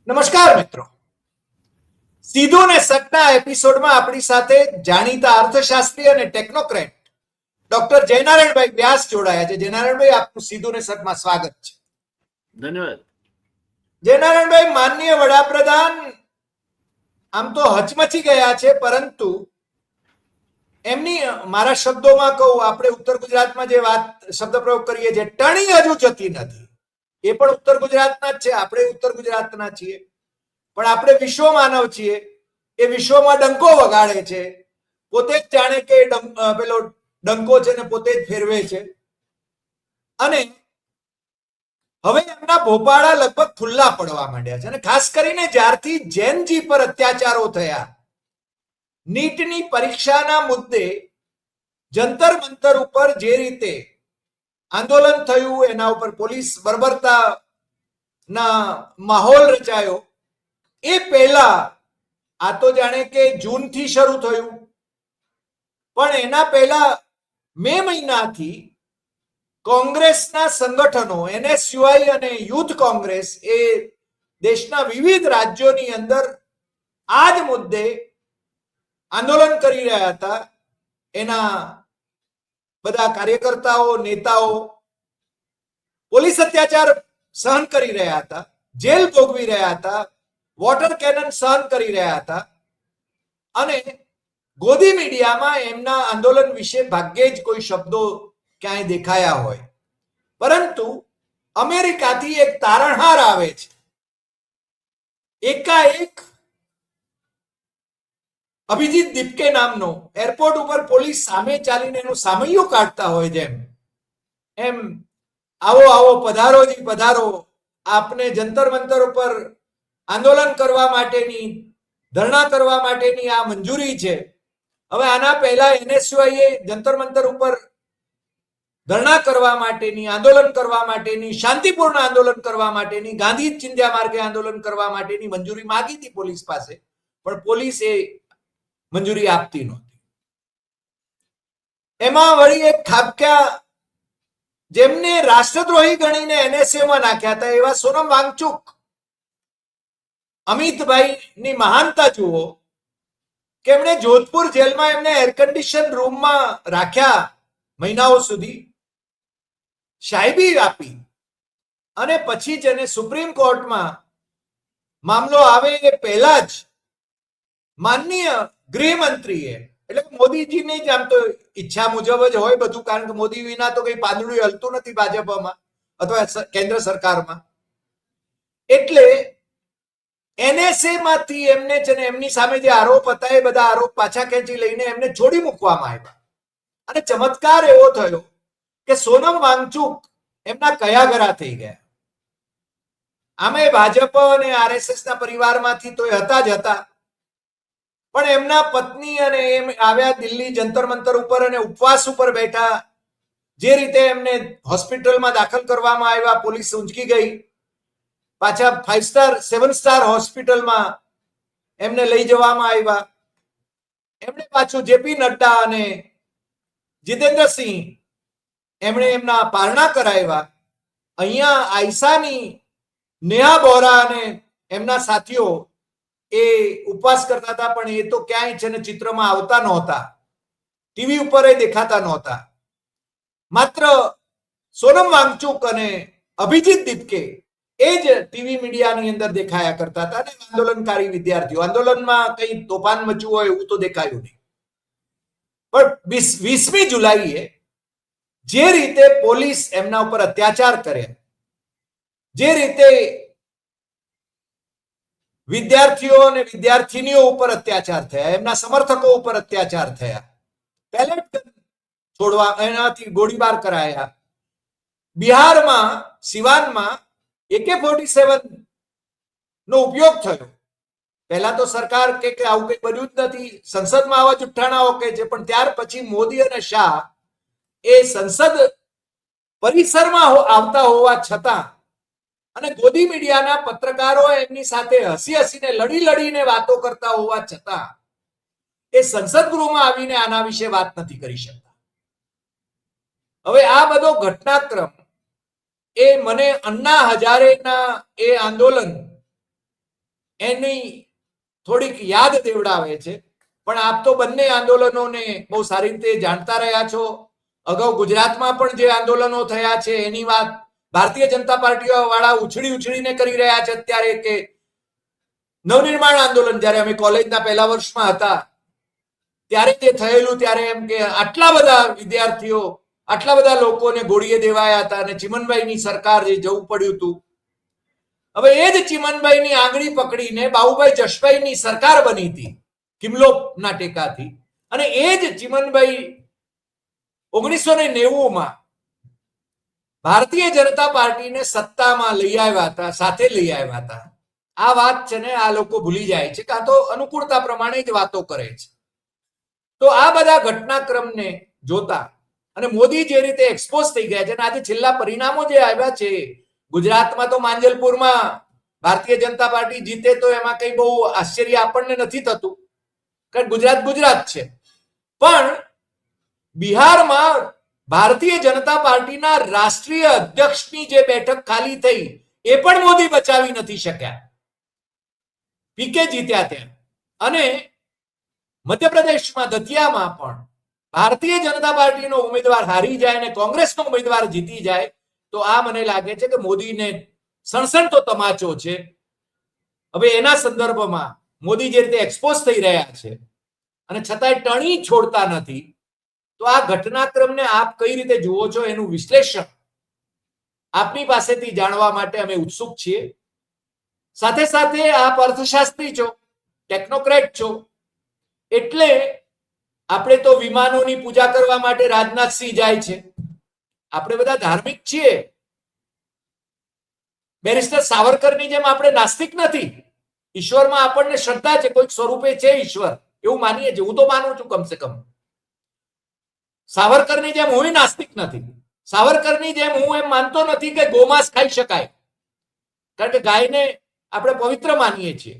નમસ્કાર મિત્રો, સીધું ને સટના એપિસોડમાં આપણી સાથે જાણીતા અર્થશાસ્ત્રી અને ટેકનોક્રેટ ડોક્ટર જયનારાયણભાઈ વ્યાસ જોડાયા છે. જયનારાયણભાઈ, આપનું સીધું ને સટમાં સ્વાગત છે. ધન્યવાદ. જયનારાયણભાઈ, માનનીય વડાપ્રધાન આમ તો હચમચી ગયા છે, પરંતુ એમની, મારા શબ્દોમાં કહું, આપણે ઉત્તર ગુજરાતમાં જે વાત શબ્દ પ્રયોગ કરીએ છીએ, ટણી હજુ જતી નથી. એ પણ ઉત્તર ગુજરાતના જ છે, આપણે ઉત્તર ગુજરાતના છીએ, પણ આપણે વિશ્વ માનવ છીએ. એ વિશ્વમાં ડંકો વગાડે છે, પોતે જ જાણે કે પેલો ડંકો છે ને પોતે જ ફેરવે છે. અને હવે એમના ભોપાળા લગભગ ખુલ્લા પડવા માંડ્યા છે. અને ખાસ કરીને જ્યારથી જૈનજી પર અત્યાચારો થયા, નીટની પરીક્ષાના મુદ્દે જંતર મંતર ઉપર જે રીતે આંદોલન થયું, એના ઉપર પોલીસ બર્બરતા ના માહોલ રચાયો. એ પહેલા આ તો જાણે કે જૂનથી શરૂ થયું, પણ એના પહેલા મે મહિનાથી કોંગ્રેસના સંગઠનો એનએસયુઆઈ અને યુથ કોંગ્રેસ એ દેશના વિવિધ રાજ્યોની અંદર આ જ મુદ્દે આંદોલન કરી રહ્યા હતા. એના બધા કાર્યકર્તાઓ, નેતાઓ પોલીસ અત્યાચાર સહન કરી રહ્યા હતા, જેલ ભોગવી રહ્યા હતા, વોટર કેનન સહન કરી રહ્યા હતા. અને ગોદી મીડિયામાં એમના આંદોલન વિશે ભાગ્યે જ કોઈ શબ્દો ક્યાંય દેખાયા હોય. પરંતુ અમેરિકાથી એક તારણહાર આવે છે, એકાએક અભિજીત દીપકે નામનો, એરપોર્ટ ઉપર પોલીસ સામે ચાલીને એનું સામૈયું કાઢતા હોય જેમ, એમ આવો આવો, પધારો જી પધારો, આપને જંતર મંતર ઉપર આંદોલન કરવા માટેની, ધરણા કરવા માટેની આ મંજૂરી છે. હવે આના પહેલા એનએસયુઆઈએ જંતર મંતર ઉપર ધરણા કરવા માટેની, આંદોલન કરવા માટેની, શાંતિપૂર્ણ આંદોલન કરવા માટેની, ગાંધી ચિંધ્યા માર્ગે આંદોલન કરવા માટેની મંજૂરી માંગી હતી પોલીસ પાસે, પણ પોલીસ એ મંજૂરી આપતી નહોતી. એમાં વળી એક ખાબક્યા, જેમને રાષ્ટ્રદ્રોહી ગણીને એનએસએમાં નાખ્યા હતા, એવા સોનમ વાંગચુક, અમિતભાઈ ની મહાનતા જુઓ કે એમણે જોધપુર જેલમાં એમને એર કન્ડિશન રૂમમાં રાખ્યા મહિનાઓ સુધી, સાહેબી આપી, અને પછી જ એને સુપ્રીમ કોર્ટમાં મામલો આવે એ પહેલા જ માનનીય ગૃહમંત્રીએ, એટલે મોદીજીની જ આમ તો ઈચ્છા મુજબ જ હોય બધું, કારણ કે મોદી વિના તો કઈ પાંદડું હલતું નથી ભાજપમાં અથવા કેન્દ્ર સરકારમાં. એટલે એનએસએ માંથી એમને છે ને એમની સામે જે આરોપ હતા એ બધા આરોપ પાછા ખેંચી લઈને એમને છોડી મૂકવામાં આવ્યા. અને ચમત્કાર એવો થયો કે સોનમ વાંગચુક એમના કયાગરા થઈ ગયા. આમે ભાજપ અને આરએસએસ ના પરિવારમાંથી તો હતા જ હતા, પણ એમના પત્ની અને એમ આવ્યા દિલ્હી જંતર મંતર ઉપર અને ઉપવાસ ઉપર બેઠા. જે રીતે એમને હોસ્પિટલમાં દાખલ કરવામાં આવ્યા, પોલીસ ઊંચકી ગઈ, પાછા 5 સ્ટાર 7 સ્ટાર હોસ્પિટલમાં એમને લઈ જવામાં આવ્યા. એમણે પાછું જેપી નડ્ડા અને જીતેન્દ્રસિંહ એમણે એમના પારણા કરાવ્યા. અહીંયા આઈસાની નેહા બોરા અને એમના સાથીઓ એ ઉપવાસ કરતા હતા, પણ એ તો ક્યાંય છે ને ચિત્રમાં આવતા નહોતા, ટીવી ઉપર એ દેખાતા નહોતા. માત્ર સોનમ વાંગચુક અને અભિજીત દીપકે એ જ ટીવી મીડિયાની અંદર દેખાયા કરતા હતા. અને આંદોલનકારી વિદ્યાર્થીઓ, આંદોલનમાં કઈ તોફાન મચ્યું હોય એવું તો દેખાયું નહીં. પણ 20મી જુલાઈએ જે રીતે પોલીસ એમના ઉપર અત્યાચાર કરે, જે રીતે વિદ્યાર્થીઓ અને વિદ્યાર્થીનીઓ ઉપર અત્યાચાર થયા, એમના સમર્થકો ઉપર અત્યાચાર થયા, પેલેટ છોડવા, એનાથી ગોળીબાર કરાયા. બિહારમાં સિવાનમાં AK-47 નો ઉપયોગ થયો. પહેલા તો સરકાર કે આવું કઈ બન્યું જ નથી, સંસદમાં આવા જુઠ્ઠાણાઓ કે છે, પણ ત્યાર પછી મોદી અને શાહ એ સંસદ પરિસરમાં આવતા હોવા છતાં અને ગોદી મીડિયાના પત્રકારો એમની સાથે હસી હસીને લડી લડીને વાતો કરતા હોવા છતાં એ સંસદ ગૃહમાં આવીને આના વિશે વાત નથી કરી શકતા. હવે આ બધો ઘટનાક્રમ એ મને અન્ના હજારેના એ આંદોલન એની થોડીક યાદ દેવડાવે છે. પણ આપ તો બંને આંદોલનોને બહુ સારી રીતે જાણતા રહ્યા છો. અગાઉ ગુજરાતમાં પણ જે આંદોલનો થયા છે એની વાત ભારતીય જનતા પાર્ટી વાળા ઉછળીને કરી રહ્યા છે અત્યારે, કે નવનિર્માણ આંદોલન જ્યારે અમે કોલેજના પહેલા વર્ષમાં હતા ત્યારે તે થયેલું, ત્યારે એમ કે આટલા બધા વિદ્યાર્થીઓ, આટલા બધા લોકોને ગોળીએ દેવાયા હતા અને ચિમનભાઈની સરકાર જે જવું પડ્યું હતું. હવે એ જ ચિમનભાઈની આંગળી પકડીને બાબુભાઈ જશભાઈની સરકાર બની હતી કિમલોપના ટેકાથી, અને એ જ ચિમનભાઈ 1990માં ભારતીય જનતા પાર્ટીને સત્તામાં લઈ આવ્યા હતા, સાથે લઈ આવ્યા હતા. આ વાત છે ને આ લોકો ભૂલી જાય છે, કાં તો અનુકૂળતા પ્રમાણે જ વાતો કરે છે. તો આ બધા ઘટનાક્રમને જોતા અને મોદી જે રીતે એક્સપોઝ થઈ ગયા છે, અને આજે છેલ્લા પરિણામો જે આવ્યા છે ગુજરાતમાં, તો માંજલપુરમાં ભારતીય જનતા પાર્ટી જીતે તો એમાં કઈ બહુ આશ્ચર્ય આપણને નથી થતું, કારણ ગુજરાત ગુજરાત છે. પણ બિહારમાં ભારતીય જનતા પાર્ટીના રાષ્ટ્રીય અધ્યક્ષની જે બેઠક ખાલી થઈ એ પણ મોદી બચાવી નથી શક્યા. પીકે જીત્યા ત્યાં. અને મધ્યપ્રદેશમાં દતિયામાં પણ ભારતીય જનતા પાર્ટીનો ઉમેદવાર હારી જાય અને કોંગ્રેસનો ઉમેદવાર જીતી જાય તો આ મને લાગે છે કે મોદીને સણસણતો તમાચો છે. હવે એના સંદર્ભમાં મોદી જે રીતે એક્સપોઝ થઈ રહ્યા છે અને છતાંય ટણી છોડતા નથી, તો આ ઘટનાક્રમને આપ કઈ રીતે જુઓ છો એનું વિશ્લેષણ આપની પાસેથી જાણવા માટે અમે ઉત્સુક છીએ. સાથે સાથે આપ અર્થશાસ્ત્રી છો, ટેકનોક્રેટ છો, એટલે આપણે તો વિમાનોની પૂજા કરવા માટે રાજનાથસિંહ જાય છે. આપણે બધા ધાર્મિક છીએ. બેરિસ્ટર સાવરકરની જેમ આપણે નાસ્તિક નથી. ઈશ્વરમાં આપણને શ્રદ્ધા છે, કોઈક સ્વરૂપે છે ઈશ્વર, એવું માનીએ છીએ. હું તો માનું છું કમસે કમ. સાવરકરની જેમ હું નાસ્તિક નથી. સાવરકરની જેમ હું એમ માનતો નથી કે ગોમાંસ ખાઈ શકાય, કારણ કે ગાયને આપણે પવિત્ર માનીએ છીએ.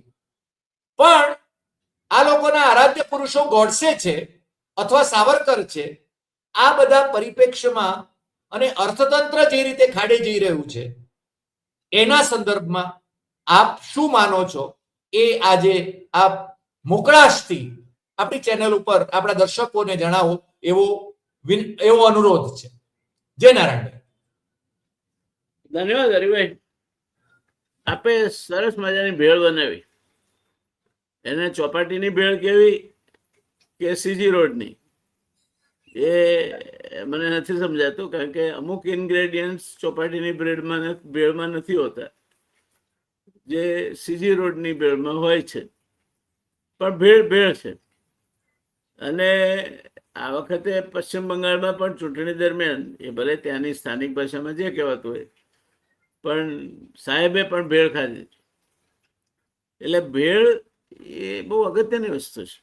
પણ આ લોકોના આરાધ્ય પુરુષો ગોડસે છે અથવા સાવરકર છે. આ બધા પરિપ્રેક્ષ્યમાં અને અર્થતંત્ર જે રીતે ખાડે જઈ રહ્યું છે એના સંદર્ભમાં આપ શું માનો છો એ આજે આપ મોકળાશથી આપણી ચેનલ ઉપર આપણા દર્શકોને જણાવો એવો અનુરોધ છે. જય નારાયણ. ધન્યવાદ હરિભાઈ. આપે સરસ મજાની ભેળ બનાવી. એને ચોપાટીની ભેળ કેવી કે સીજી રોડની એ મને નથી સમજાતું, કારણ કે અમુક ઇન્ગ્રેડિયન્ટ્સ ચોપાટીની ભેળમાં નથી હોતા જે સીજી રોડની ભેળમાં હોય છે. પણ ભેળ ભેળ છે. અને આ વખતે પશ્ચિમ બંગાળમાં પણ ચૂંટણી દરમિયાન એ ભલે ત્યાંની સ્થાનિક ભાષામાં જે કહેવાતું હોય, પણ સાહેબે પણ ભેળ ખાધી. એટલે ભેળ એ બહુ અગત્યની વસ્તુ છે.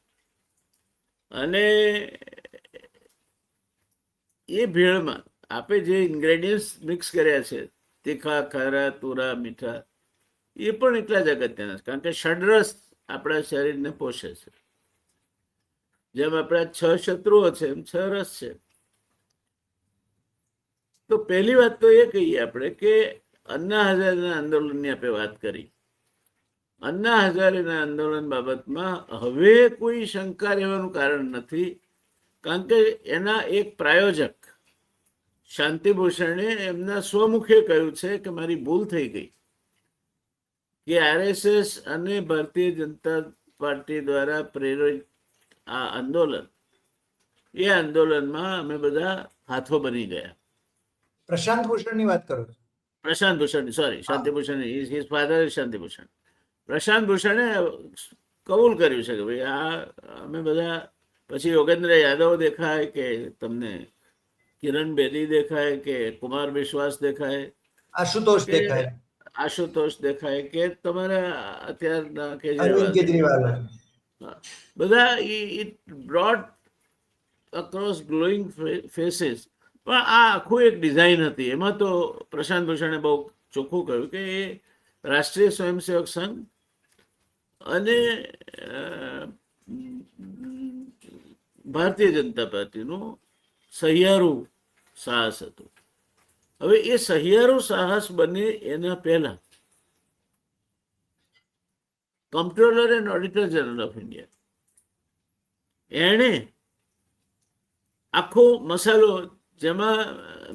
અને એ ભેળમાં આપે જે ઇન્ગ્રેડિયન્ટ્સ મિક્સ કર્યા છે, તીખા, ખારા, તુરા, મીઠા, એ પણ એટલા જ અગત્યના છે, કારણ કે ષડરસ આપણા શરીરને પોષે છે. જેમ આપણા 6 શત્રુઓ છે એમ 6 રસ છે. તો પહેલી વાત તો એ કહીએ આપણે કે અન્ના હઝારેના આંદોલનની આપણે વાત કરી. અન્ના હઝારેના આંદોલન બાબતમાં હવે કોઈ શંકા રહેવાનું કારણ નથી, કારણ કે એના એક પ્રાયોજક શાંતિભૂષણે એમના સ્વમુખે કહ્યું છે કે મારી ભૂલ થઈ ગઈ કે આરએસએસ અને ભારતીય જનતા પાર્ટી દ્વારા પ્રેરિત આ આંદોલન, એ આંદોલનમાં અમે બધા હાથો બની ગયા. પ્રશાંત ભૂષણની વાત કરો છો? પ્રશાંત Bhushan, sorry, Shantibhushan, his father Shantibhushan. પ્રશાંત ભૂષણે કબૂલ કર્યું છે કે ભાઈ આ અમે બધા, પછી યોગેન્દ્ર યાદવ દેખાય કે તમને કિરણ બેદી દેખાય કે કુમાર વિશ્વાસ દેખાય, આશુતોષ દેખાય, આશુતોષ દેખાય કે તમારા અત્યારના કેજરીવાલ, બધા it broad across glowing faces. પણ આ આખું એક ડિઝાઇન હતી. એમાં તો પ્રશાંત ભૂષણે બહુ ચોખ્ખું કહ્યું કે એ રાષ્ટ્રીય સ્વયંસેવક સંઘ અને ભારતીય જનતા પાર્ટીનું સહિયારું સાહસ હતું. હવે એ સહિયારું સાહસ બને એના પહેલા comptroller and auditor general of India, એણે આખો મસાલો, જેમાં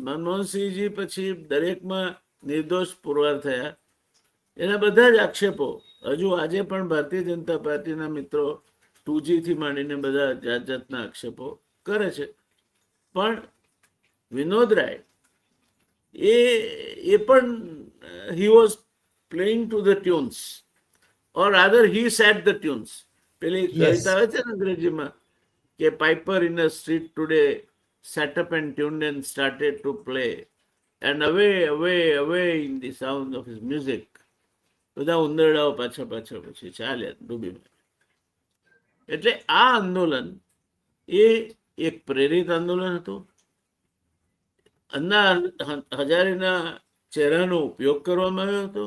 મનમોહનસિંહજી પછી દરેકમાં નિર્દોષ પુરવાર થયા, એના બધા જ આક્ષેપો હજુ આજે પણ ભારતીય જનતા પાર્ટીના મિત્રો 2G થી માંડીને બધા જાત જાતના આક્ષેપો કરે છે. પણ વિનોદ રાય એ પણ he was playing to the tunes, or rather he set the tunes. પેલી કવિતા આવે છે ને અંગ્રેજીમાં કે piper in a street today sat up and tuned and started to play, and away in the sound of his music. બધા ઉંદરડાઓ પાછા પછી ચાલ્યા ડૂબીમાં. એટલે આ આંદોલન એ એક પ્રેરિત આંદોલન હતું. અન્ના હજારેના ચહેરાનો ઉપયોગ કરવામાં આવ્યો હતો.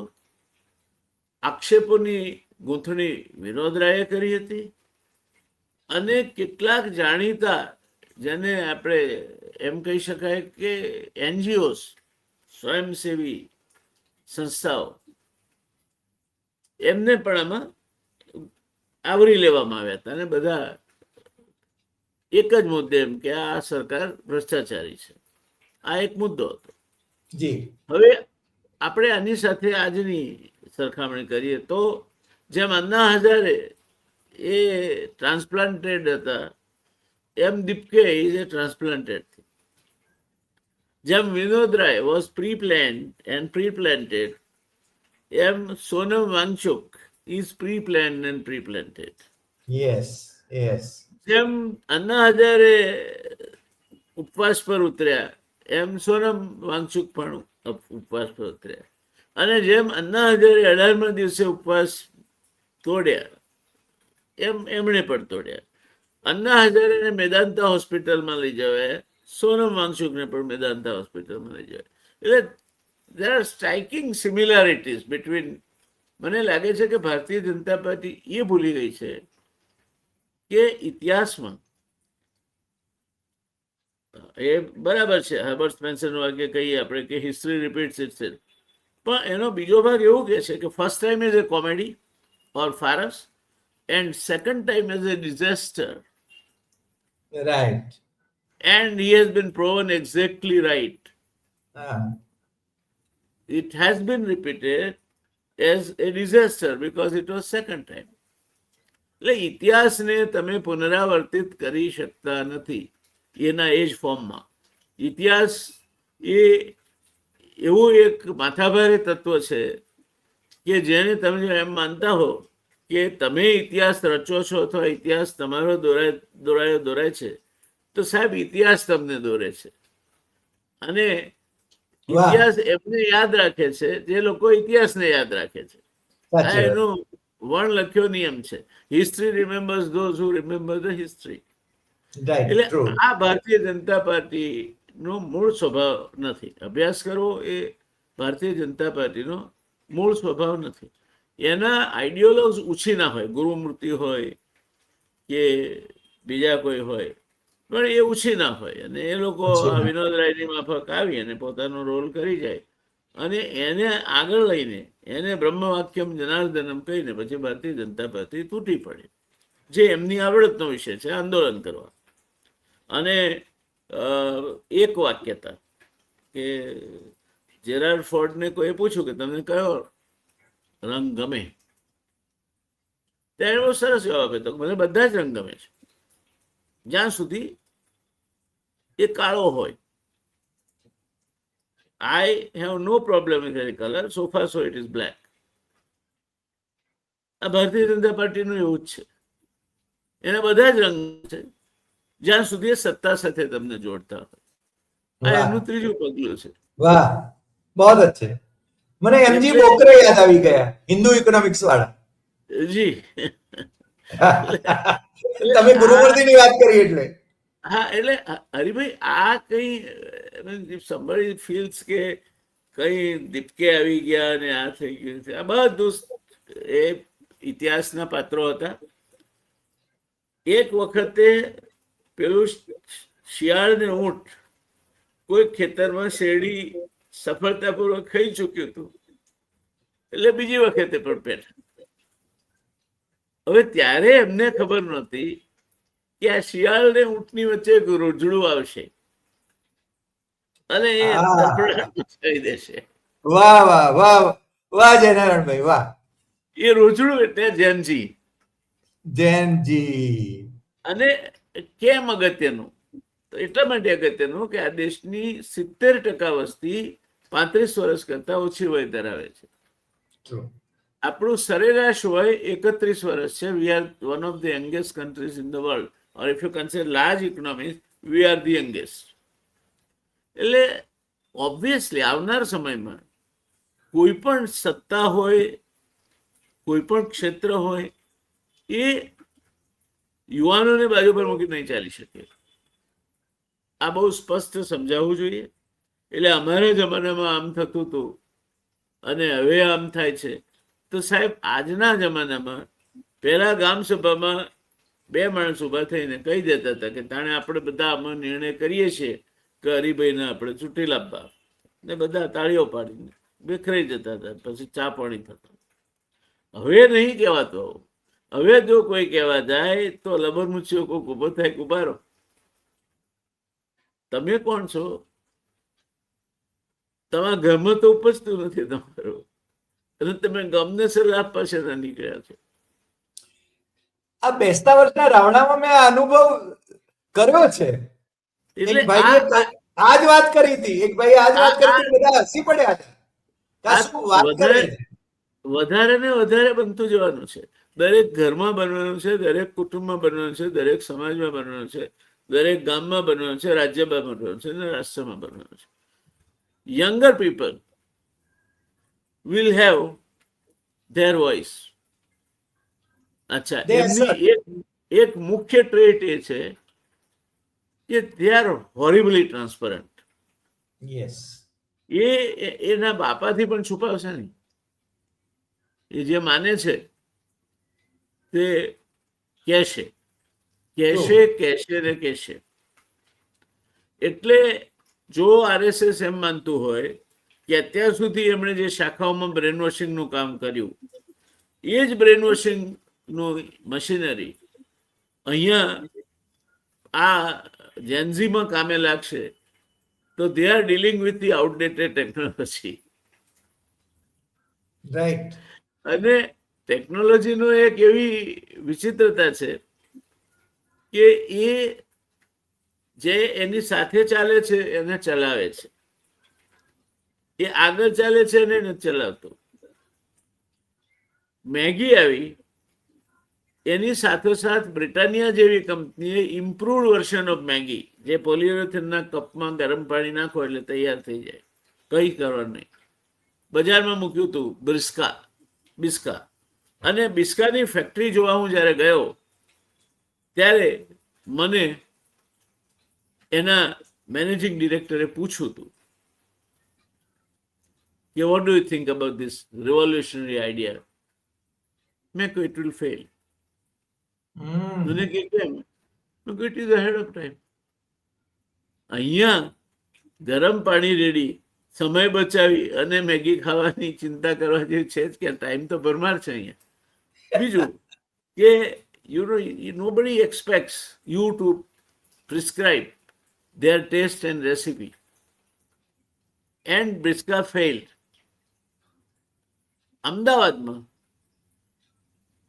આક્ષેપોની ગૂંથણી વિનોદ રાયે કરી હતી, અને કેટલાક જાણીતા, જેને આપણે એમ કહી શકાય કે NGOs, સ્વયંસેવી સંસ્થાઓ, એમને પણ આમાં આવરી લેવામાં આવ્યા હતા, અને બધા એક જ મુદ્દે એમ કે આ સરકાર ભ્રષ્ટાચારી છે. આ એક મુદ્દો હતો. હવે આપણે આની સાથે આજની સરખામણી કરીએ તો જેમ અન્ના હજારે એ ટ્રાન્સપ્લાન્ટેડ હતા, એમ દીપકે ઇઝ એ ટ્રાન્સપ્લાન્ટેડ. જેમ Vinod Rai was preplanned and preplanted, એમ Sonam Wangchuk is preplanned and preplanted. જેમ અન્ના હજારે ઉપવાસ પર ઉતર્યા, એમ સોનમ વાંગચુક પણ ઉપવાસ પર ઉતર્યા. અને જેમ અન્ના હજારે 18મા દિવસે ઉપવાસ તોડ્યા, એમ એમણે પણ તોડ્યા. અન્ના હજારેને મેદાંતા હોસ્પિટલમાં લઈ જવાય, સોનમ વાંગચુકને પણ મેદાંતા હોસ્પિટલમાં લઈ જવાય. એટલે there are striking similarities between. મને લાગે છે કે ભારતીય જનતા પાર્ટી એ ભૂલી ગઈ છે કે ઇતિહાસમાં, એ બરાબર છે હર્બર્ટ સ્પેન્સરનું વાક્ય કહીએ આપણે કે હિસ્ટ્રી રિપીટ્સ ઇટસેલ્ફ, પણ એનો બીજો ભાગ એવું કહે છે કે first time as a comedy or ફારસ, and second time as a disaster. Right. And he has been proven exactly right. It has been repeated as a disaster because it was second time. એટલે ઇતિહાસને તમે પુનરાવર્તિત કરી શકતા નથી એના એ જ ફોર્મમાં. ઇતિહાસ એ એવું એક માથાભારે તત્વ છે કે જેને તમે એમ માનતા હો કે તમે ઇતિહાસ રચો છો અથવા ઇતિહાસ તમારો દોરાય છે, તો સાહેબ ઇતિહાસ તમને દોરે છે. અને ઇતિહાસ એમને યાદ રાખે છે જે લોકો ઇતિહાસને યાદ રાખે છે. આ એનો વણ લખ્યો નિયમ છે. History remembers those who remember the history. એટલે આ ભારતીય જનતા પાર્ટીનો મૂળ સ્વભાવ નથી. અભ્યાસ કરવો એ ભારતીય જનતા પાર્ટીનો મૂળ સ્વભાવ નથી. એના આઈડિયોલોગ્સ ઉછીના હોય, ગુરુમૂર્તિ હોય કે બીજા કોઈ હોય, પણ એ ઉછીના હોય. અને એ લોકો વિનોદ રાયની માફક આવી અને પોતાનો રોલ કરી જાય, અને એને આગળ લઈને એને બ્રહ્મવાક્યમ જનાર્દનમ કહીને પછી ભારતીય જનતા પાર્ટી તૂટી પડે, જે એમની આવડતનો વિષય છે આંદોલન કરવા. અને એક વાક્યતા કે જેરાર્ડ ફોર્ડને કોઈ પૂછ્યું કે તમને કયો રંગ ગમે, ત્યારે બહુ સરસ જવાબ હતો, મને બધા જ રંગ ગમે છે જ્યાં સુધી એ કાળો હોય. I have no problem with any color so far so it is black. આ ભારતીય જનતા પાર્ટીનું એવું જ છે. એના બધા જ રંગ છે જ્યાં સુધી એ સત્તા સાથે તમને જોડતા હોય. આ એનું ત્રીજું પગલું છે. વાહ, બહુ અચ્છે. મને એમજી બોકરે યાદ આવી ગયા, હિન્દુ ઇકોનોમિક્સ વાળા. જી, તમે ગુરુમૂર્તિની વાત કરી એટલે. હા, એટલે હરિભાઈ આ કઈ somebody feels કે કઈ દીપકે આવી ગયા અને આ થઈ ગયું છે, આ બધું એ ઇતિહાસના પાત્રો હતા. એક વખતે પેલું શિયાળ ને ઊંટ કોઈ ખેતરમાં શેરડી સફળતાપૂર્વક ખાઈ ચૂક્યું હતું, એટલે બીજી વખતે પણ પેઠા. હવે ત્યારે એમને ખબર નહોતી કે આ શિયાળ ને ઊંટની વચ્ચે એક રોજડું આવશે અને એ હા. તરફડાટ મચાવી દેશે. વાહ વાહ વાહ વાહ જયનારાયણભાઈ વાહ. એ રોજડું એટલે જેનજી. જૈનજી. અને કેમ અગત્યનું? તો એટલા માટે અગત્યનું કે આ દેશની 70% વસ્તી 35 વર્ષ કરતા ઓછી વય ધરાવે છે. True. આપણું સરેરાશ વય 31 વર્ષ છે. We are one of the youngest countries in the world, or if you consider large economies, we are the youngest. એટલે ઓબ્વિયસલી આવનાર સમયમાં કોઈ પણ સત્તા હોય, કોઈ પણ ક્ષેત્ર હોય, એ યુવાનોને બાજુ પર મૂકી નહીં ચાલી શકે. આ બહુ સ્પષ્ટ સમજાવવું જોઈએ. એટલે અમારા જમાનામાં આમ થતું હતું અને હવે આમ થાય છે. તો સાહેબ, આજના જમાનામાં પહેલા ગામ સભામાં 2 માણસ ઉભા થઈને કહી દેતા હતા કે તાણે આપણે બધા આમાં નિર્ણય કરીએ છીએ કે હરિભાઈને આપણે ચૂંટી લાવવા, ને બધા તાળીઓ પાડીને બેખરાઈ જતા હતા. પછી ચા પાણી થતું. હવે નહીં કહેવાતો. હવે જો કોઈ કહેવા જાય તો લબરમુચીઓ કોઈક ઉભો થાય કે ઉભા રહો, તમે કોણ છો? તમારા ઘરમાં તો ઉપજતું નથી તમારું, અને તમે ગમને સલાહ પાસેના નીકળ્યા છો. આ બેસતા વર્ષના રાવણામાં મેં આ અનુભવ કર્યો છે. એટલે એક ભાઈએ આ જ વાત કરી હતી. એક ભાઈએ આ જ વાત કરી હતી. બધા હસી પડ્યા હતા. આ આ શું વાત કરે છે? વધારે ને વધારે બનતું જવાનું છે. દરેક ઘરમાં બનવાનું છે, દરેક કુટુંબમાં બનવાનું છે, દરેક સમાજમાં બનવાનું છે, દરેક ગામમાં બનવાનું છે, રાજ્યમાં બનવાનું છે, અને રાષ્ટ્રમાં બનવાનું છે. Younger people will have there voice. અચ્છા, They એમની assert. એક મુખ્ય ટ્રેટ એ છે કે દે આર હોરિબલી ટ્રાન્સપરન્ટ. Yes. એના બાપાથી પણ છુપાવશે નહીં. એ જે માને છે તે કહેશે, કહેશે, કહેશે ને કહેશે. એટલે જો આરએસએસ એમ માનતું હોય કે અત્યાર સુધી એમણે જે શાખાઓમાં બ્રેન વોશિંગનું કામ કર્યું, એ જ બ્રેન વોશિંગનું મશીનરી અહીંયા આ જેન્ઝીમાં કામે લાગશે, તો they are dealing with the outdated technology. Right. અને ટેકનોલોજીનો એક એવી વિચિત્રતા છે કે એ જે એની સાથે ચાલે છે એને ચલાવે છે. એ આગળ ચાલે છે અને એને ચલાવતો. મેગી આવી, એની સાથોસાથ બ્રિટાનિયા જેવી કંપનીએ ઇમ્પ્રુવડ વર્ઝન ઓફ મેગી, જે પોલિયુરેથનના કપમાં ગરમ પાણી નાખો એટલે તૈયાર થઈ જાય, કંઈ કરવાનું નહીં, બજારમાં મૂક્યું હતું. બિસ્કા. અને બિસ્કાની ફેક્ટરી જોવા હું જ્યારે ગયો ત્યારે મને એના મેનેજિંગ ડિરેક્ટરે પૂછ્યું હતું કે what do you think about this revolutionary idea? મેં કહ્યું ઇટ વિલ ફેલ. મને કે કેમ? મેં કહ્યું it is ahead of time. અહીંયા ગરમ પાણી રેડી, સમય બચાવી અને મેગી ખાવાની ચિંતા કરવા જેવી છે જ કે ટાઈમ તો ભરમાર છે અહીંયા. બીજું કે nobody expects you to prescribe their taste and recipe. And Brisca failed. અમદાવાદમાં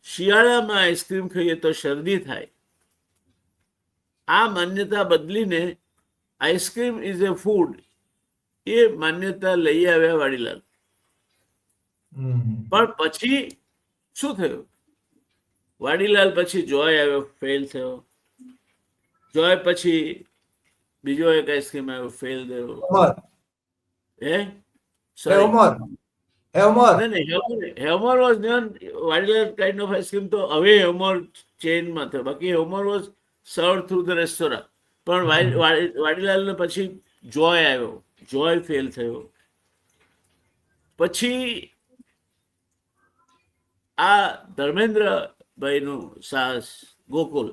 શિયાળામાં આઈસ્ક્રીમ ખાઈએ તો શરદી થાય, આ માન્યતા બદલીને આઈસ્ક્રીમ ઇઝ એ ફૂડ, એ માન્યતા લઈ આવ્યા વાડીલાલ. પણ પછી શું થયું? વાડીલાલ પછી જોય આવ્યો, ફેલ થયો. જોય પછી બીજો એક આઈસ્ક્રીમ આવ્યો, ફેલ થયો. હે Havmor was non Vadilal kind of ice cream. તો હવે હેવમોર ચેઇનમાં થયો, બાકી હેવમોર વોઝ સર્વ થ્રુ ધ રેસ્ટોરન્ટ. પણ વાડીલાલને પછી જોય આવ્યો, જોય ફેલ થયો. પછી આ ધર્મેન્દ્રભાઈનું સાહસ ગોકુલ,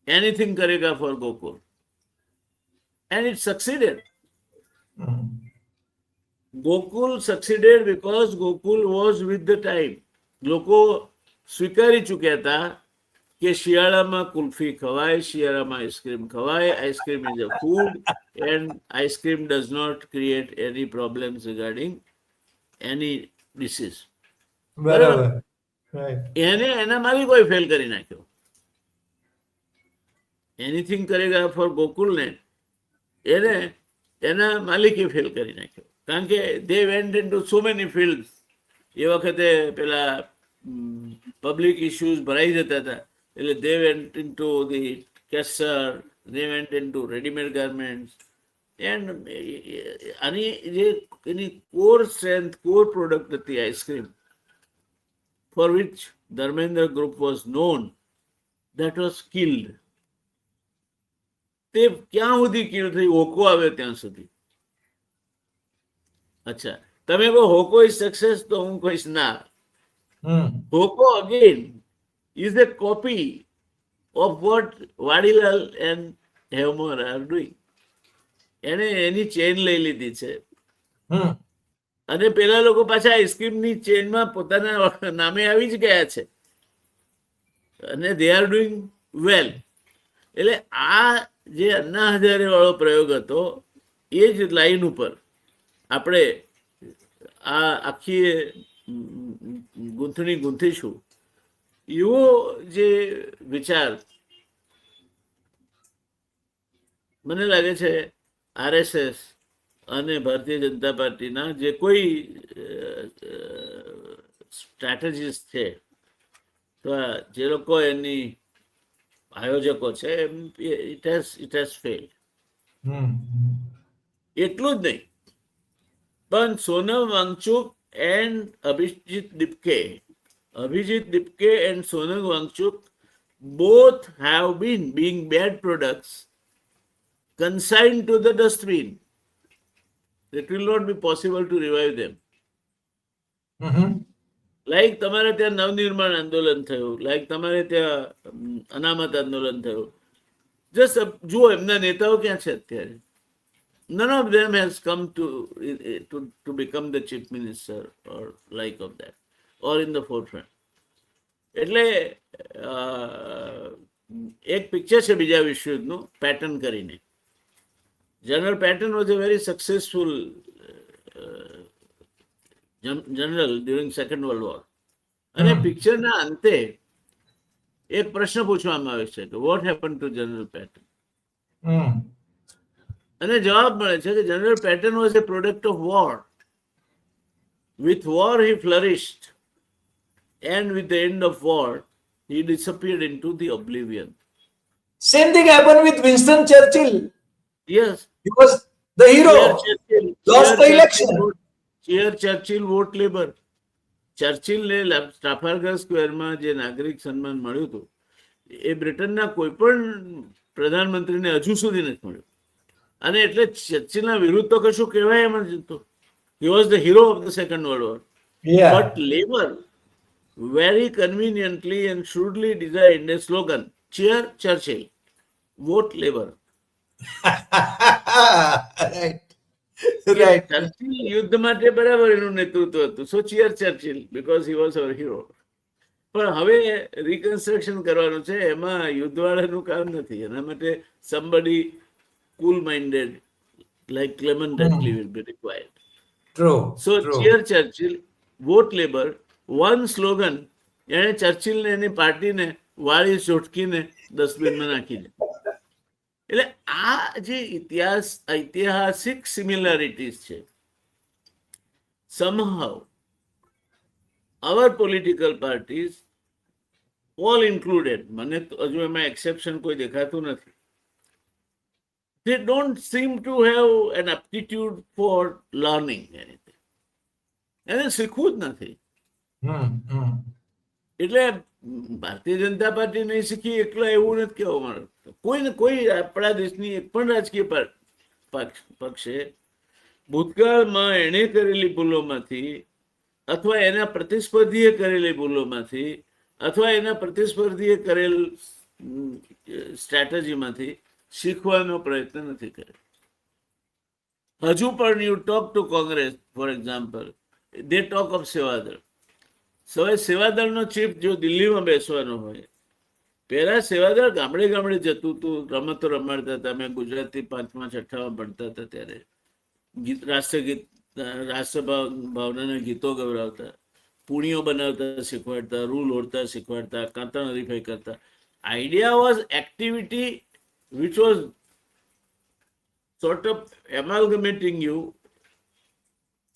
એનીથિંગ કરેગા for Gokul, and it succeeded. Gokul succeeded because Gokul was with the time. લોકો સ્વીકારી ચૂક્યા હતા કે શિયાળામાં કુલ્ફી ખવાય, શિયાળામાં આઈસ્ક્રીમ ખવાય, ice cream is a food and ice cream does not create any problems regarding any disease. બરાબર. Right. એને એના માલિકોએ ફેલ કરી નાખ્યો. એનીથિંગ કરેગા ફોર ગોકુલને એને એના માલિકે ફેલ કરી નાખ્યો, કારણ કે they went into so many field. એ વખતે પેલા પબ્લિક ઇશ્યુઝ ભરાઈ જતા હતા, એટલે they went into the kesar, they went into readymade garments. And આની જે એની કોર સ્ટ્રેન્થ, કોર પ્રોડક્ટ હતી ice cream, for which Dharmendra Group was known, that was killed. તે ક્યાં સુધી કિલ થઈ? હોકો આવે ત્યાં સુધી. અચ્છા, તમે કહો હોકો ઇઝ સક્સેસ, તો હું કહીશ ના. Hocco again is a copy of what Vadilal and Hevmor are doing. એને એની ચેન લઈ લીધી છે, અને પેલા લોકો પાછા આઈસ્ક્રીમની ચેનમાં પોતાના નામે આવી જ ગયા છે, અને દે આર ડુઈંગ વેલ. એટલે આ જે અન્ના હજારે વાળો પ્રયોગ હતો, એ જ લાઈન ઉપર આપણે આ આખી ગૂંથણી ગૂંથીશું. એવો જે વિચાર મને લાગે છે આરએસએસ અને ભારતીય જનતા પાર્ટીના જે કોઈ સ્ટ્રેટેજીસ્ટ છે, તો જે લોકો એની આયોજકો છે, ઇટ હેઝ ફેલ. એટલું જ નહીં, પણ Sonam Wangchuk and Abhijit Dipke and Sonam Wangchuk both have been, being bad products, consigned to the dustbin. It will not be possible to revive them. Like તમારે ત્યાં નવનિર્માણ આંદોલન થયું, લાઈક તમારે ત્યાં અનામત આંદોલન થયું. જસ્ટ જુઓ એમના નેતાઓ ક્યાં છે અત્યારે. None of them has come to become the chief minister or like of that, or in the forefront. એટલે એક પિક્ચર છે બીજા વિશ્વયુદ્ધનું, પેટર્ન કરીને. General pattern was a very successful general during Second World War. અને પિક્ચરના અંતે એક પ્રશ્ન પૂછવામાં આવે છે કે what happen to general pattern, અને જવાબ મળે છે કે general pattern was a product of war. With war he flourished, and with the end of war he disappeared into the oblivion. Same thing happened with Winston Churchill. Yes. He was the hero. Lost the election. Churchill vote Labour. ચર્ચિલને Trafalgar સ્ક્વેરમાં જે નાગરિક સન્માન મળ્યું હતું, એ બ્રિટનના કોઈ પણ પ્રધાનમંત્રીને હજુ સુધી નથી મળ્યું. અને એટલે ચર્ચિલના વિરુદ્ધ તો કશું કહેવાય એમ જ હતું. He was the hero of the Second World War. Yeah. But Labour very conveniently and shrewdly designed a slogan, cheer Churchill, vote Labour. Right. Right. Churchill યુદ્ધ માટે બરાબર એનું નેતૃત્વ હતું, so cheer Churchill because he was our hero. પણ હવે reconstruction કરવાનું છે, એમાં યુદ્ધવાળાનું કામ નથી. એના માટે somebody cool minded like Clement Attlee will be required. True. So cheer Churchill, vote Labour, one slogan. એણે ચર્ચિલને એની પાર્ટીને વાળી ચોટકીને ડસ્ટબિનમાં નાખી દે. એટલે આ જે ઐતિહાસિક સિમિલારિટીઝ છે, somehow our political parties, all included, મને તો હજુ એમાં એક્સેપ્શન કોઈ દેખાતું નથી, they don't seem to have an aptitude for learning anything. એને શીખવું જ નથી. એટલે ભારતીય જનતા પાર્ટી નહીં શીખી એકલા એવું નથી કહેવા મારે. કોઈ ને કોઈ આપણા દેશની એક પણ રાજકીય પક્ષે ભૂતકાળમાં એણે કરેલી ભૂલોમાંથી, અથવા એના પ્રતિસ્પર્ધીએ કરેલી ભૂલોમાંથી, અથવા એના પ્રતિસ્પર્ધીએ કરેલ સ્ટ્રેટેજીમાંથી શીખવાનો પ્રયત્ન નથી કર્યો. હજુ પણ you talk to Congress, for example, they talk of સેવાદળ. હવે સેવાદળનો ચીફ જો દિલ્હીમાં બેસવાનો હોય, પહેલા સેવાદળ ગામડે ગામડે જતું હતું, રમતો રમાડતા હતા. અમે ગુજરાતી 5મા 6મા ભણતા હતા ત્યારે ગીત, રાષ્ટ્રગીત, ભાવનાના ગીતો ગવડાવતા, પૂણીઓ બનાવતા શીખવાડતા, રૂલ ઓળતા શીખવાડતા, કાંતણ હરીફાઈ કરતા. Idea was activity which was sort of amalgamating you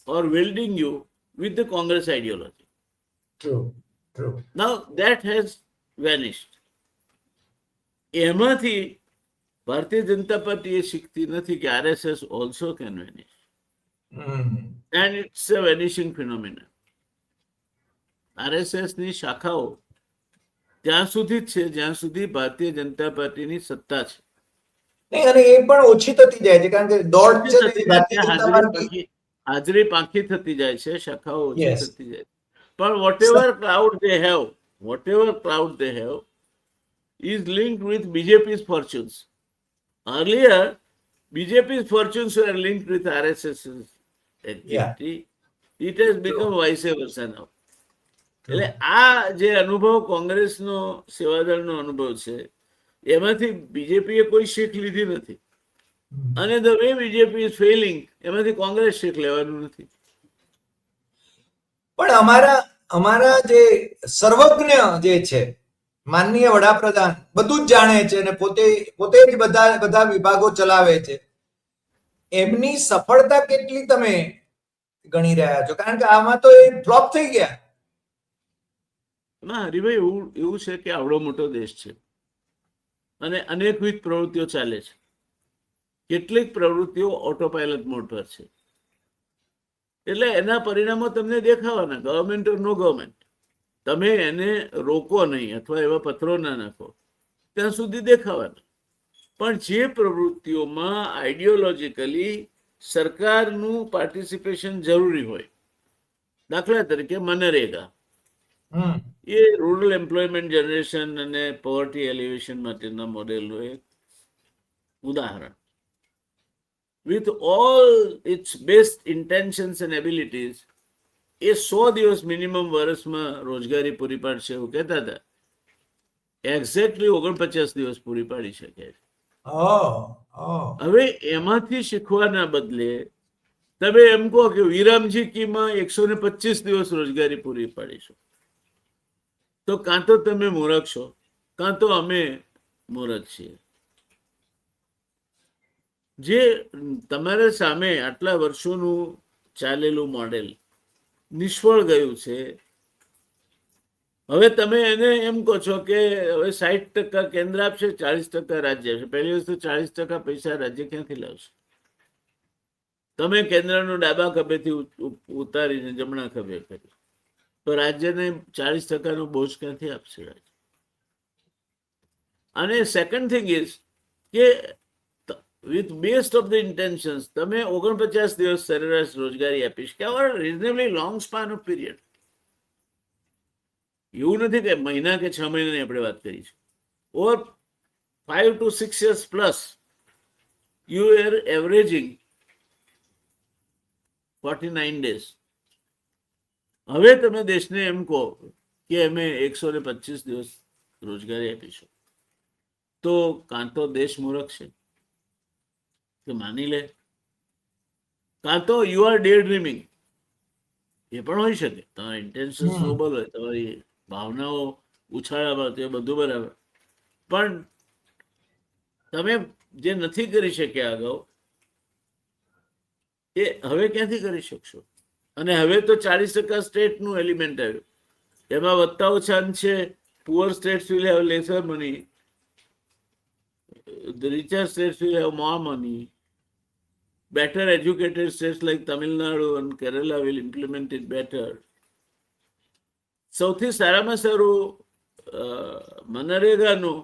or welding you with the Congress ideology. True. Now that has vanished. એમાંથી ભારતીય જનતા પાર્ટી એ શીખતી નથી કે RSS also can vanish. And it's a vanishing phenomenon. RSS ની શાખાઓ ત્યાં સુધી જ છે જ્યાં સુધી ભારતીય જનતા પાર્ટીની સત્તા છે. નહીં, અને એ પણ ઓછી થતી જાય છે, કારણ કે દોડ છે ને, ભારતીય જનતા પાર્ટી હાજરી પાંખી થતી જાય છે, શાખાઓ ઓછી Yes. થતી જાય છે. પણ whatever cloud they have is linked with BJP's fortunes. Earlier, BJP's fortunes were linked with RSS's activity. It has become vice versa now. એટલે આ જે અનુભવ કોંગ્રેસનો, સેવાદળનો અનુભવ છે, એમાંથી બીજેપીએ કોઈ શીખ લીધી નથી. અને the way BJP is Fehling, એમાંથી કોંગ્રેસ શીખ લેવાનું નથી. પણ અમારા જે સર્વજ્ઞ જે છે, માનનીય વડાપ્રધાન બધું જ જાણે છે અને પોતે જ બધા વિભાગો ચલાવે છે, એમની સફળતા કેટલી તમે ગણી રહ્યા છો? કારણ કે આમાં તો એ ફ્લોપ થઈ ગયા. ના હરિભાઈ, એવું છે કે આવડો મોટો દેશ છે અને અનેકવિધ પ્રવૃત્તિઓ ચાલે છે. કેટલીક પ્રવૃત્તિઓ ઓટો પાયલટ મોડ પર છે, એટલે એના પરિણામો તમને દેખાવાના. ગવર્મેન્ટ ઓર નો ગવર્મેન્ટ, તમે એને રોકો નહીં અથવા એવા પત્રો ના નાખો ત્યાં સુધી દેખાવાના. પણ જે પ્રવૃત્તિઓમાં આઈડિયોલોજીકલી સરકારનું પાર્ટિસિપેશન જરૂરી હોય, દાખલા તરીકે મનરેગા, એ રૂરલ એમ્પ્લોયમેન્ટ જનરેશન અને પોવર્ટી એલિવેશન માટેના મોડેલનું એક ઉદાહરણ. With all its best intentions and abilities, એ 100 દિવસ મિનિમમ વર્ષમાં રોજગારી પૂરી પાડશે એવું કહેતા હતા. એક્ઝેક્ટલી 49 દિવસ પૂરી પાડી શકે છે. હવે એમાંથી શીખવાના બદલે તમે એમ કહો કે વિરામજી કીમાં 125 દિવસ રોજગારી પૂરી પાડીશું, તો કાં તો તમે મૂરખ છો, કાં તો અમે મૂરખ છીએ. જે તમારા સામે આટલા વર્ષોનું ચાલેલું મોડેલ નિષ્ફળ ગયું છે, હવે તમે એને એમ કહો છો કે હવે 60% કેન્દ્ર આપશે, 40% રાજ્ય આપશે. પહેલી વસ્તુ, 40% પૈસા રાજ્ય ક્યાંથી લાવશે? તમે કેન્દ્રનું ડાબા ખભેથી ઉતારીને જમણા ખભે કર્યું, તો રાજ્યને 40%નો બોજ ક્યાંથી આપશે રાજ્ય? અને સેકન્ડ થિંગ ઇઝ કે with best of the intentions તમે 49 દિવસ સરેરાશ રોજગારી આપીશ, કે રિઝનેબલી લોંગ સ્પાન ઓફ પીરિયડ. એવું નથી કે મહિના કે 6 મહિનાની આપણે વાત કરી છે. Over 5 to 6 years plus you are averaging 49 days. હવે તમે દેશને એમ કહો કે અમે 125 દિવસ રોજગારી આપીશું, તો કાં તો દેશ મૂરખ છે કે માની લે, કાં તો યુ આર ડે ડ્રીમિંગ. એ પણ હોઈ શકે, તમારા ઇન્ટેન્શન નોબલ હોય, તમારી ભાવનાઓ ઉછાળામાં, તે બધું બરાબર, પણ તમે જે નથી કરી શક્યા અગાઉ, એ હવે ક્યાંથી કરી શકશો? અને હવે તો 40% સ્ટેટનું એલિમેન્ટ આવ્યું, એમાં વધતા ઓછા અંશે poor states will have laser money, the richer states will have more money, better educated states like Tamil Nadu and Kerala will implement it better. સૌથી સારામાં સારું મનરેગાનું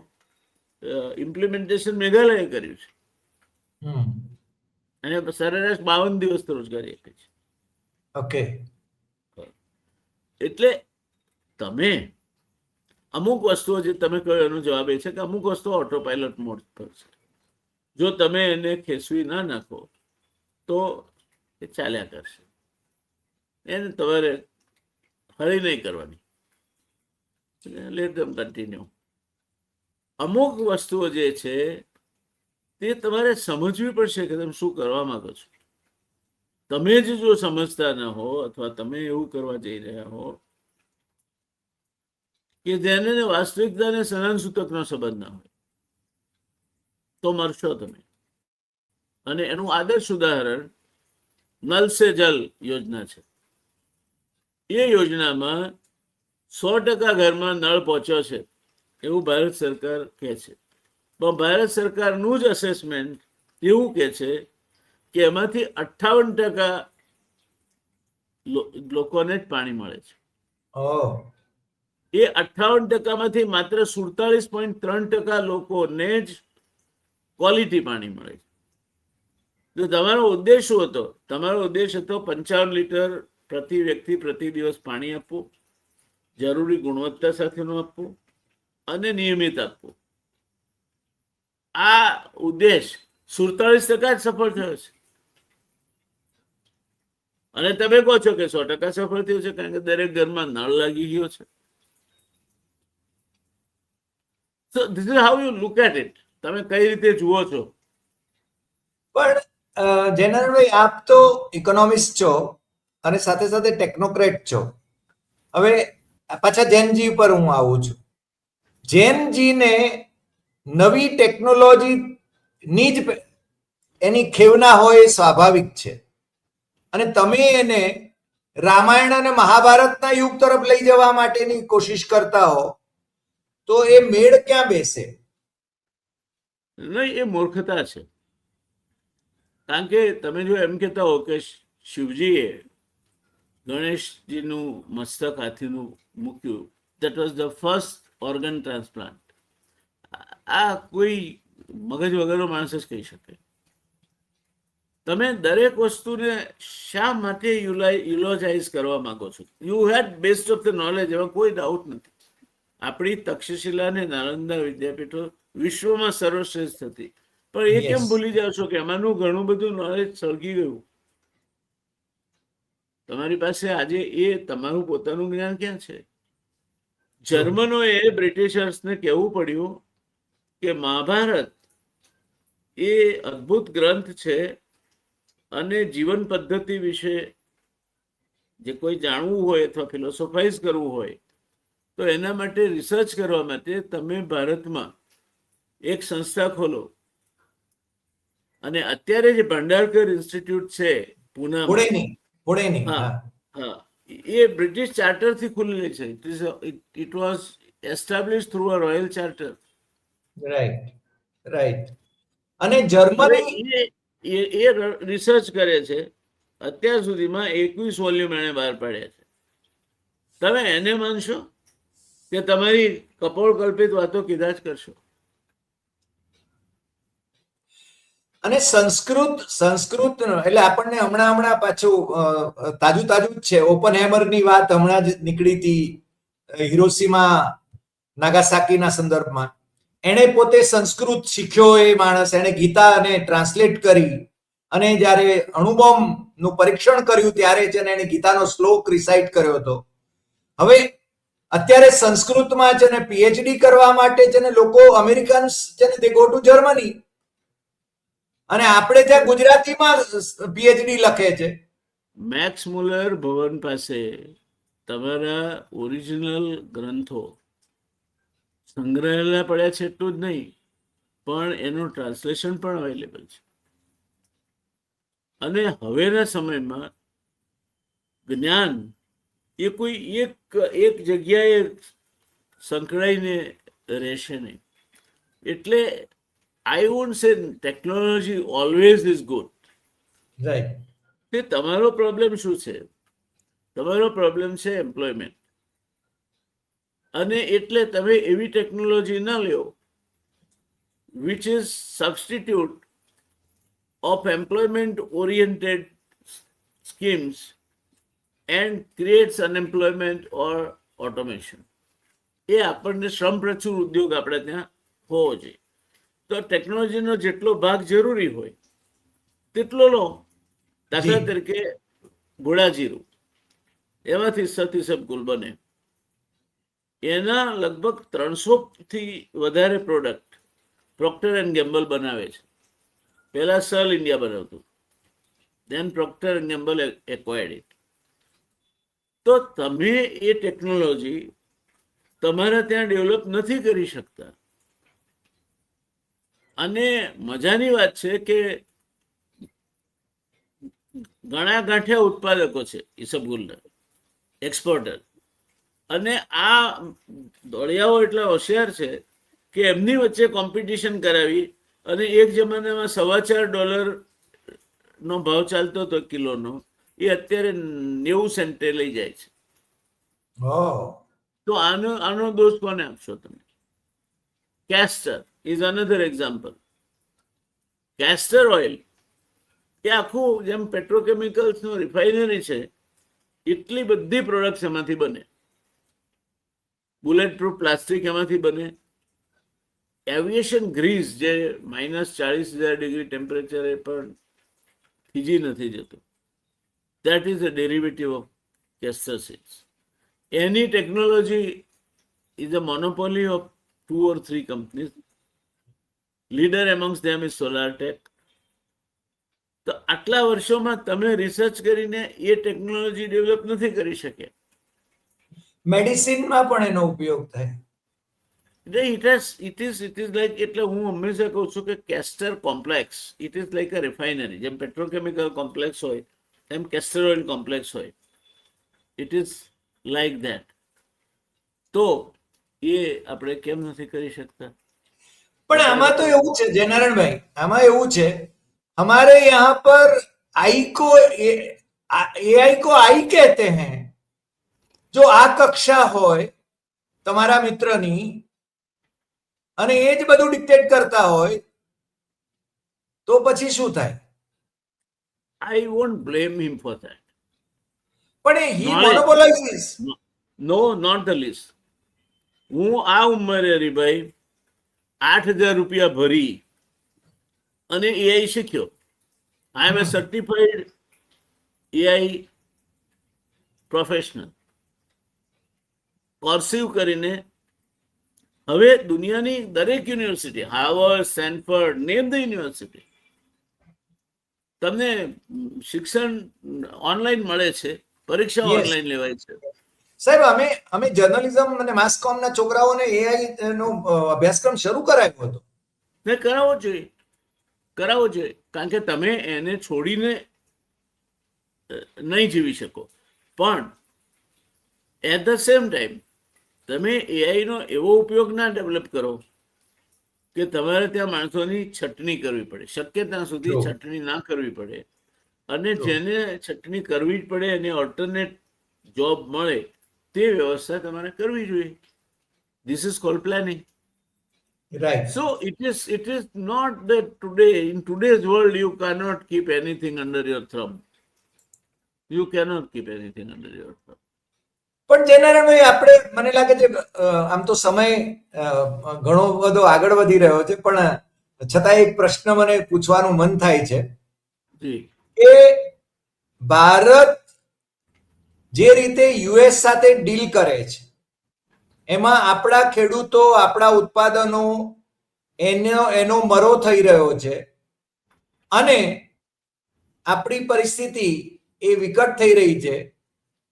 ઇમ્પ્લિમેન્ટેશન મેઘાલયે કર્યું છે, અને સરેરાશ 52 દિવસ રોજગારી આપે છે. ઓકે, એટલે તમે અમુક વસ્તુઓ જે તમે કહો એનો જવાબ એ છે કે અમુક વસ્તુઓ ઓટો પાયલટ મોડ પર છે. જો તમે એને ખેંચવી ના નાખો તો એ ચાલ્યા કરશે. એને તમારે હળી નહીં કરવાની, લેટ ધેમ કન્ટિન્યુ. અમુક વસ્તુઓ જે છે તે તમારે સમજવી પડશે કે તમે શું કરવા માંગો છો. તમે જ જો સમજતા ન હો અથવા તમે એવું કરવા જઈ રહ્યા હો કે જેને વાસ્તવિકતા અને સનાન સૂતકનો સંબંધ ના હોય તો મરશો તમે. અને એનું આદર્શ ઉદાહરણ નલ સે જલ યોજના છે. એ યોજનામાં 100% ઘરમાં નળ પહોંચ્યો છે એવું ભારત સરકાર કહે છે. પણ ભારત સરકારનું જ અસેસમેન્ટ એવું કહે છે કે એમાંથી 58% લોકોને જ પાણી મળે છે. ઓહ, એ 58%માંથી માત્ર 47.3% લોકોને જ ક્વોલિટી પાણી મળે છે. તો તમારો ઉદ્દેશ શું હતો? તમારો ઉદ્દેશ હતો 55 લીટર પ્રતિ વ્યક્તિ પ્રતિ દિવસ પાણી આપવું, જરૂરી ગુણવત્તા સાથેનું આપવું અને નિયમિત આપવું. આ ઉદ્દેશ 47% જ સફળ થયો છે. અને તમે કહો છો કે 100% સફળ થયું છે કારણ કે દરેક ઘરમાં નળ લાગી ગયો છે. So this is how you look at it. તમે કઈ રીતે જુઓ છો? પણ જેનરલભાઈ આપ તો ઇકોનોમિસ્ટ છો અને સાથે સાથે ટેકનોક્રેટ છો. હવે પાછા જૈનજી પર હું આવું છું. જૈનજીને નવી ટેકનોલોજીની જ એની ખેવના હોય એ સ્વાભાવિક છે, અને તમે એને રામાયણ અને મહાભારતના યુગ તરફ લઈ જવા માટેની કોશિશ કરતા હો તો એ મેળ ક્યાં બેસે? નહીં, એ મૂર્ખતા છે. કારણ કે તમે જો એમ કહેતા હો કે શિવજીએ ગણેશજીનું મસ્તક હાથીનું મૂક્યું, that was the first organ transplant. આ કોઈ મગજ વગરનો માણસ જ કહી શકે. તમે દરેક વસ્તુને શા માટે યુલોજાઇઝ કરવા માંગો છો? You had best of the knowledge, એમાં કોઈ ડાઉટ નથી. આપણી તક્ષશિલા અને નાલંદા વિદ્યાપીઠો વિશ્વમાં સર્વશ્રેષ્ઠ હતી, પણ એ કેમ ભૂલી જાઓ છો કે એમાંનું ઘણું બધું નોલેજ સળગી ગયું? તમારી પાસે આજે એ તમારું પોતાનું જ્ઞાન ક્યાં છે? જર્મનોએ બ્રિટિશર્સને કહેવું પડ્યું કે મહાભારત એ અદ્ભુત ગ્રંથ છે અને જીવન પદ્ધતિ વિશે જે કોઈ જાણવું હોય અથવા ફિલોસોફાઇઝ કરવું હોય તો એના માટે રિસર્ચ કરવા માટે તમે ભારતમાં એક સંસ્થા ખોલો. અને અત્યારે જે ભંડારકર ઇન્સ્ટિટ્યૂટ છે પુણેની, હા હા, એ બ્રિટિશ ચાર્ટરથી ખુલેલી છે. It was establish through a royal charter. Right, right. અને જર્મની એ રિસર્ચ કરે છે. અત્યાર સુધીમાં 21 વોલ્યુમ એણે બહાર પાડ્યા છે. તમે એને માનશો કે તમારી કપોળકલ્પિત વાતો કીધા જ કરશો? અને સંસ્કૃત એટલે આપણને હમણાં પાછું તાજું જ છે. ઓપનહેમરની વાત હમણાં જ નીકળી હતી હિરોશીમા નાગાસાકીના સંદર્ભમાં. એણે પોતે સંસ્કૃત શીખ્યો એ માણસ, એણે ગીતાને ટ્રાન્સલેટ કરી અને જ્યારે અણુબોમ્બનું પરીક્ષણ કર્યું ત્યારે જ એણે ગીતાનો શ્લોક રિસાઇટ કર્યો હતો. હવે અત્યારે સંસ્કૃતમાં છે ને પીએચડી કરવા માટે છે ને લોકો અમેરિકન્સ છે ને દે ગો ટુ જર્મની, અને આપણે ત્યાં ગુજરાતીમાં પીએચડી લખે છે. મેક્સ મુલર ભવન પાસે તમારા ઓરિજિનલ ગ્રંથો સંગ્રહાલય પડ્યા છે. એટલું જ નહીં, પણ એનું ટ્રાન્સલેશન પણ અવેલેબલ છે. અને હવેના સમયમાં જ્ઞાન એ કોઈ એક જગ્યાએ સંકળાઈને રહેશે નહીં. એટલે આઈ વોન્ટ સે technology always is good. Right. તે તમારો પ્રોબ્લેમ શું છે? તમારો પ્રોબ્લેમ છે એમ્પ્લોયમેન્ટ. અને એટલે તમે એવી ટેકનોલોજી ના લ્યો which is substitute of employment oriented schemes and creates unemployment or automation. એ આપણને શ્રમ પ્રચુર ઉદ્યોગ આપણે ત્યાં હોવો જોઈએ. તો ટેકનોલોજીનો જેટલો ભાગ જરૂરી હોય તેટલો લો. દાખલા તરીકે ઘોડાજીરું. એમાંથી સતીસબ કુલ બને. એના લગભગ 300 થી વધારે પ્રોડક્ટ પ્રોક્ટર એન્ડ ગેમ્બલ બનાવે છે. પહેલા સલ ઇન્ડિયા બનાવતું, then Procter and Gamble acquired it. તો તમે એ ટેકનોલોજી તમારા ત્યાં ડેવલપ નથી કરી શકતા. અને મજાની વાત છે કે ઘણા ગાંઠિયા ઉત્પાદકો છે ઈસબગુલના, એક્સપોર્ટર. અને આ દોડિયાઓ એટલા હોશિયાર છે કે એમની વચ્ચે કોમ્પિટિશન કરાવી અને એક જમાનામાં $4.25 નો ભાવ ચાલતો હતો કિલોનો, એ અત્યારે 90 સેન્ટે લઈ જાય છે. ઓહ, તો આનો દોષ કોને આપશો તમે? Castor is another example. Castor oil એ આખું જેમ પેટ્રોકેમિકલ્સનું રિફાઇનરી છે, એટલી બધી પ્રોડક્ટ્સ એમાંથી બને. બુલેટ પ્રૂફ પ્લાસ્ટિક એમાંથી બને. એવિએશન ગ્રીસ જે -40,000 ટેમ્પરેચરે પણ થીજી નથી જતું, that is a derivative of castor seeds. એની technology is a monopoly of 2 or 3 companies. Leader amongst them is Solartech. તો આટલા વર્ષોમાં તમે રિસર્ચ કરીને એ ટેકનોલોજી ડેવલપ નથી કરી શક્યા. મેડિસિનમાં પણ એનો ઉપયોગ થાય. ઇટ ઇઝ લાઈક, એટલે હું હંમેશા કહું છું કે castor complex it is like a refinery. જેમ પેટ્રોકેમિકલ કોમ્પ્લેક્સ હોય એમ કેસ્ટર ઓઇલ કોમ્પ્લેક્સ હોય. It is like that. તો એ આપણે કેમ નથી કરી શકતા? પણ આમાં તો એવું છે જયનારાયણભાઈ, આમાં એવું છે, हमारे यहाँ पर आई को एआई को आई कहते हैं. જો આ કક્ષા હોય તમારા મિત્રની અને એ જ બધું ડિક્ટેટ કરતા હોય તો પછી શું થાય? I won't blame him for that. પણ એ હી Knowledge. મોનોપોલાઇઝિસ. No, not the least. હું આ ઉંમરે હરીભાઈ 8,000 રૂપિયા ભરી અને એઆઈ શીખ્યો. આઈ એમ એ સર્ટિફાઈડ એઆઈ પ્રોફેશનલ. કોર્સિવ કરીને હવે દુનિયાની દરેક university, Harvard, Stanford, name the university, તમને શિક્ષણ ઓનલાઈન મળે છે, પરીક્ષા Yes. ઓનલાઈન લેવાય છે. સાહેબ, અમે જર્નલિઝમ અને માસ કોમના છોકરાઓને એઆઈ નો અભ્યાસક્રમ શરૂ કરાવ્યો હતો. ને કરાવવો જોઈએ, કારણ કે તમે એને છોડીને નહીં જીવી શકો. પણ એટ ધ સેમ ટાઈમ તમે એઆઈ નો એવો ઉપયોગ ના ડેવલપ કરો કે તમારે ત્યાં માણસોની છટણી કરવી પડે. શક્ય ત્યાં સુધી True. છટણી ના કરવી પડે. અને True. જેને છટણી કરવી જ પડે એને ઓલ્ટરનેટ જોબ મળે તે વ્યવસ્થા તમારે કરવી જોઈએ. This is called planning. Right. So it is not that today, in today's world, you cannot keep anything under your thumb. You cannot keep anything under your thumb. પણ જયનારાયણભાઈ, આપણે મને લાગે છે આમ તો સમય ઘણો બધો આગળ વધી રહ્યો છે, પણ છતાં એક પ્રશ્ન મને પૂછવાનું મન થાય છે જી. કે ભારત જે રીતે યુએસ સાથે ડીલ કરે છે એમાં આપણા ખેડૂતો, આપણા ઉત્પાદનો એનો મરો થઈ રહ્યો છે અને આપણી પરિસ્થિતિ એ વિકટ થઈ રહી છે.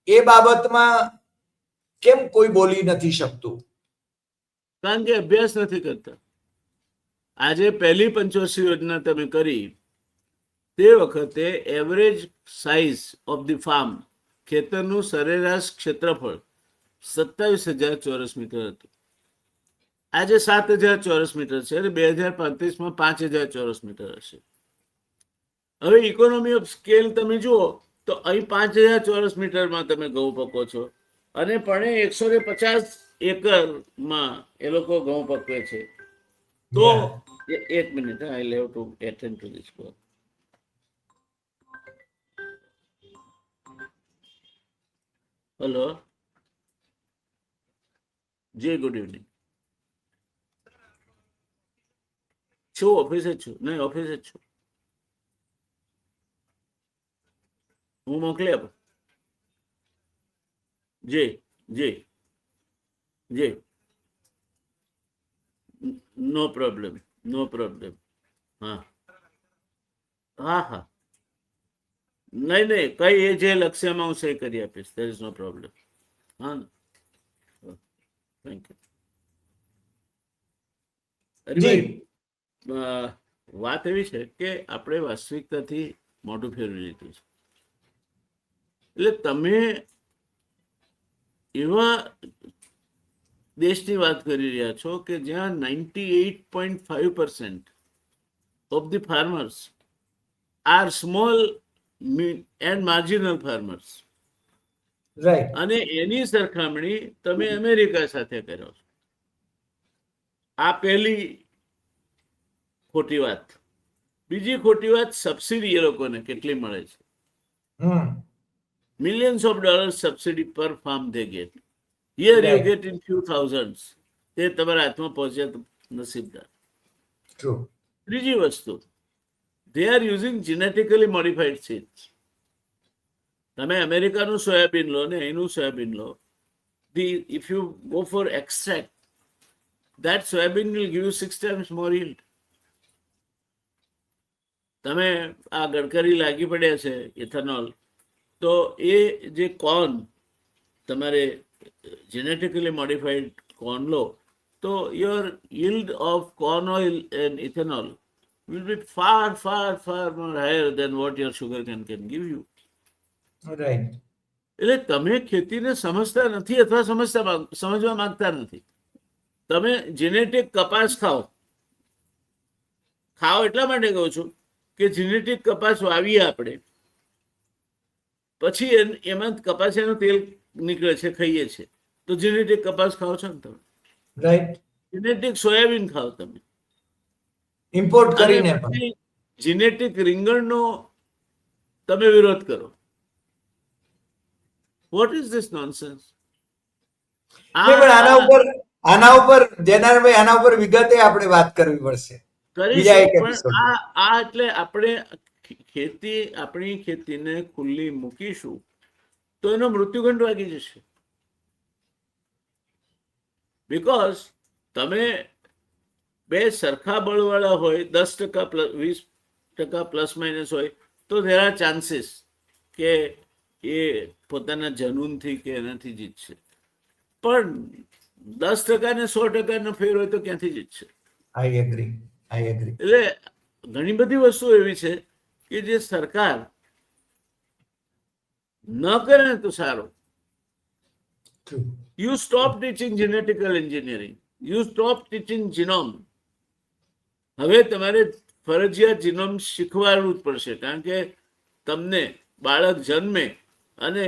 એ બાબતમાં કેમ કોઈ બોલી નથી શકતું? કારણ કે અભ્યાસ નથી કરતા. આજે પહેલી પંચવર્ષીય યોજના તમે કરી તે વખતે average size of the farm, ખેતરનું સરેરાશ ક્ષેત્રફળ 27,000 ચોરસ મીટર હતું. આજે 7,000 ચોરસ મીટર છે અને 2035માં 5,000 ચોરસ મીટર હશે. હવે ઇકોનોમી ઓફ સ્કેલ તમે જુઓ તો અહીં 5,000 ચોરસ મીટરમાં તમે ઘઉં પકો છો અને પણ 150 એકરમાં એ લોકો ઘઉં પકવે છે. તો એક minute, I have to attend to this call. Hello જી, ગુડ ઇવનિંગ. છું ઓફિસે જ છું. નહીં, ઓફિસે જ છું. હું મોકલી આપું. જી જી જી નો પ્રોબ્લેમ હા હા હા નહીં નહીં કઈ એ જે લક્ષ્યમાં હું સહી કરી આપીશ there is no problem હા થેન્ક યુ હરિભાઈ વાત એવી છે કે આપણે વાસ્તવિકતાથી મોઢું ફેરવી લીધું છે એટલે તમે એવા દેશની વાત કરી રહ્યા છો કે જ્યાં 98.5% of the farmers are small and marginal farmers. Right અને એની સરખામણી તમે અમેરિકા સાથે કરો છો. આ પહેલી ખોટી વાત. બીજી ખોટી વાત, સબસિડી એ લોકોને કેટલી મળે છે. Millions of dollars subsidy per farm they get. Here you Right. get in few thousands. તે તમારા હાથમાં પહોંચ્યા તો નસીબદાર. ટ્રુ ત્રીજી વસ્તુ, they are using genetically modified seeds. તમે અમેરિકાનું સોયાબીન લો ને એનું સોયાબીન લો, if you go for extract, that soybean will give you 6 times more yield. તમે આ ગડકરી લાગી પડ્યા છે ઇથેનોલ, તો એ જે કોર્ન તમારે genetically modified corn લો, તો your yield of corn oil and ethanol will be far, far, far more higher than what your sugarcane can give you. Right એટલે તમે ખેતીને સમજતા નથી અથવા સમજવા માંગતા નથી. તમે જેનેટિક કપાસ ખાઓ એટલા માટે કહું છું કે જેનેટિક કપાસ વાવીએ આપણે, પછી એમાં કપાસિયાનું તેલ નીકળે છે, ખાઈએ છીએ, તો જેનેટિક કપાસ ખાઓ છો ને તમે. રાઈટ જેનેટિક સોયાબીન ખાઓ તમે. ઇમ્પોર્ટ અને કરીને પણ પછી જેનેટિક રીંગણનો તમે વિરોધ કરો. What is this nonsense? નહીં, પણ આના ઉપર જેનારભાઈ આના ઉપર વિગતે આપણે વાત કરવી પડશે બીજા એક પણ એપિસોડમાં. આ એટલે આપણે આપણી ખેતીને ખુલ્લી મૂકીશું તો એનો મૃત્યુદંડ વાગી જશે. બીકોઝ તમે બે સરખા બળવાળા હોય, 10% 20% પ્લસ માઇનસ હોય, તો there are chances કે એ પોતાના જનૂનથી કે એનાથી જીતશે. પણ 10% ને 100% ફેર હોય તો ક્યાંથી જીતશે? I agree. એટલે ઘણી બધી વસ્તુ એવી છે કે જે સરકાર ન કરે ને તો સારું. You stop teaching genetical engineering, you stop teaching genome. હવે તમારે ફરજિયાત જીનોમ શીખવાડવું જ પડશે, કારણ કે તમને બાળક જન્મે અને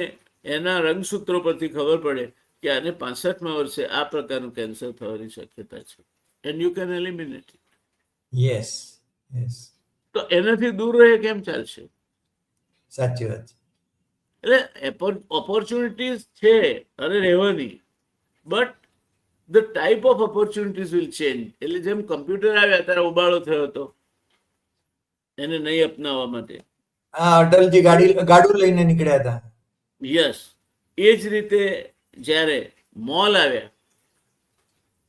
એના રંગસૂત્રો પરથી ખબર પડે કે આને 65મા વર્ષે આ પ્રકારનું કેન્સર થવાની શક્યતા છે, and you can eliminate it. Yes yes, તો એનાથી દૂર રહે કેમ ચાલશે? સાચી વાત છે. એટલે ઓપોર્ચ્યુનિટીઝ છે અને રહેવાની, but the type of opportunities will change. એટલે જેમ કમ્પ્યુટર આવ્યા ત્યારે ઉબાળો થયો હતો એને નહીં અપનાવવા માટે, હા, અટલજી ગાડું લઈને નીકળ્યા હતા. યસ, એ જ રીતે જ્યારે મોલ આવ્યા,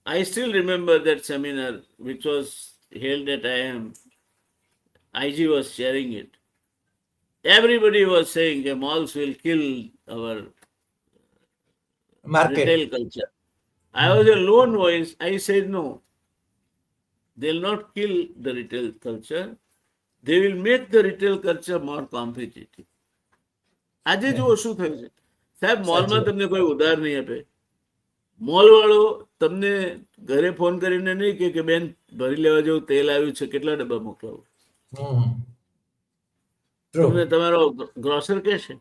I still remember that seminar which was held at IIM. IG was sharing it. Everybody was saying that malls will kill our market retail culture. I was a lone voice. I said no. They'll not kill the retail culture. They will make the retail culture more competitive. આજે જુઓ શું થયું છે સાહેબ, મોલમાં તમને કોઈ ઉધાર નહીં આપે. મોલ વાળો તમને ઘરે ફોન કરીને નહીં કે બેન ભરી લેવા જેવું તેલ આવ્યું છે, કેટલા ડબ્બા મોકલાવું? તમને તમારો ગ્રોસર કે છે.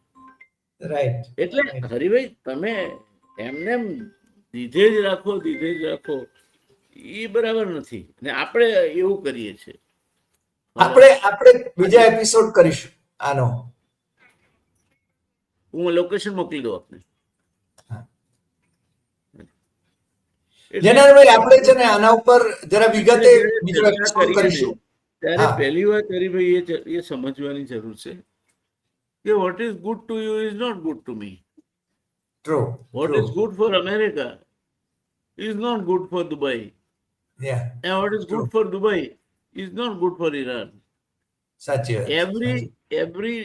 રાઈટ. એટલે હરિભાઈ તમે એમને દીધે જ રાખો એ બરાબર નથી, ને આપણે એવું કરીએ છીએ. આપણે બીજા એપિસોડ કરીશું આનો. હું લોકેશન મોકલી દઉં આપને. જેનારભાઈ આપણે છે ને આના ઉપર જરા વિગતે બીજો એપિસોડ કરીશું. ત્યારે પહેલી વાત હરિભાઈ એ સમજવાની જરૂર છે કે what is good to you is not good to me. True What is good for America is not good for Dubai. Yeah And what is good for Dubai is not good for Iran. સાચી વાત છે, સાચી. Every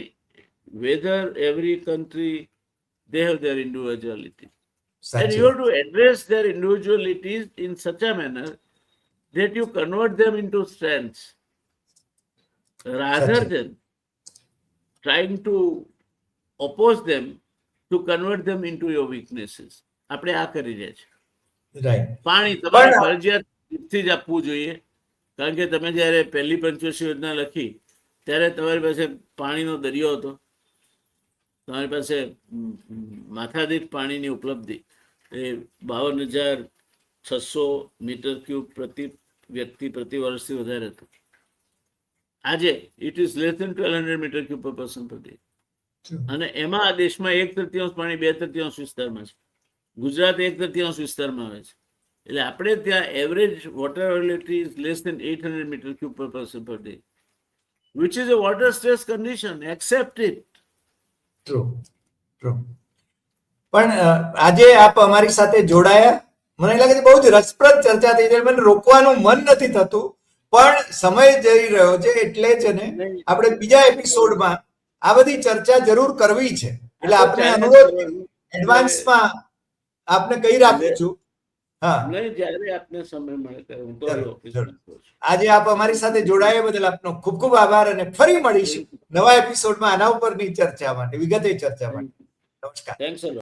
whether every country, they have their individuality. And સાચી you વાત. have to address their individualities in such a manner that you convert them into strengths rather Sachi. than trying to oppose them to convert them into your weaknesses. આપણે આ કરી રહ્યા છે. Right પાણી તમારે પણ- ફરજિયાત થી જ આપવું જોઈએ, કારણ કે તમે જ્યારે પહેલી પંચવર્ષીય યોજના લખી ત્યારે તમારી પાસે પાણીનો દરિયો હતો, તમારી પાસે માથાદીઠ પાણીની ઉપલબ્ધિ એ 52,600 મીટર ક્યુબ પ્રતિ વ્યક્તિ પ્રતિ વર્ષથી વધારે હતું. આજે it is less than 1200 metre cube per person per day. અને એમાં આ દેશમાં 1/3 પાણી 2/3 વિસ્તારમાં છે. ગુજરાત 1/3 વિસ્તારમાં આવે છે. એટલે આપણે ત્યાં average water availability is less than 800 metre cube per person per day, which is a water stress condition. Accept it. True true. પણ આજે આપ અમારી સાથે જોડાયા, મને લાગે છે બહુ જ રસપ્રદ ચર્ચા થઈ છે. મને રોકવાનું મન નથી થતું, પણ સમય જઈ રહ્યો છે, એટલે જ ને આપણે બીજા એપિસોડમાં આ બધી ચર્ચા જરૂર કરવી છે. એટલે આપણે અનુરોધ એડવાન્સમાં આપને કહી રાખું છું. હા, નહીં, જ્યારે આપને સમય મળે ત્યારે હું તો જરૂર, અહીં ઓફિસમાં જરૂર. છું. આજે આપ અમારી સાથે જોડાયા બદલ આપનો ખૂબ ખૂબ આભાર, અને ફરી મળીશું નવા એપિસોડમાં આના ઉપરની ચર્ચા માટે, વિગતે ચર્ચા માટે. નમસ્કાર. Thanks a lot.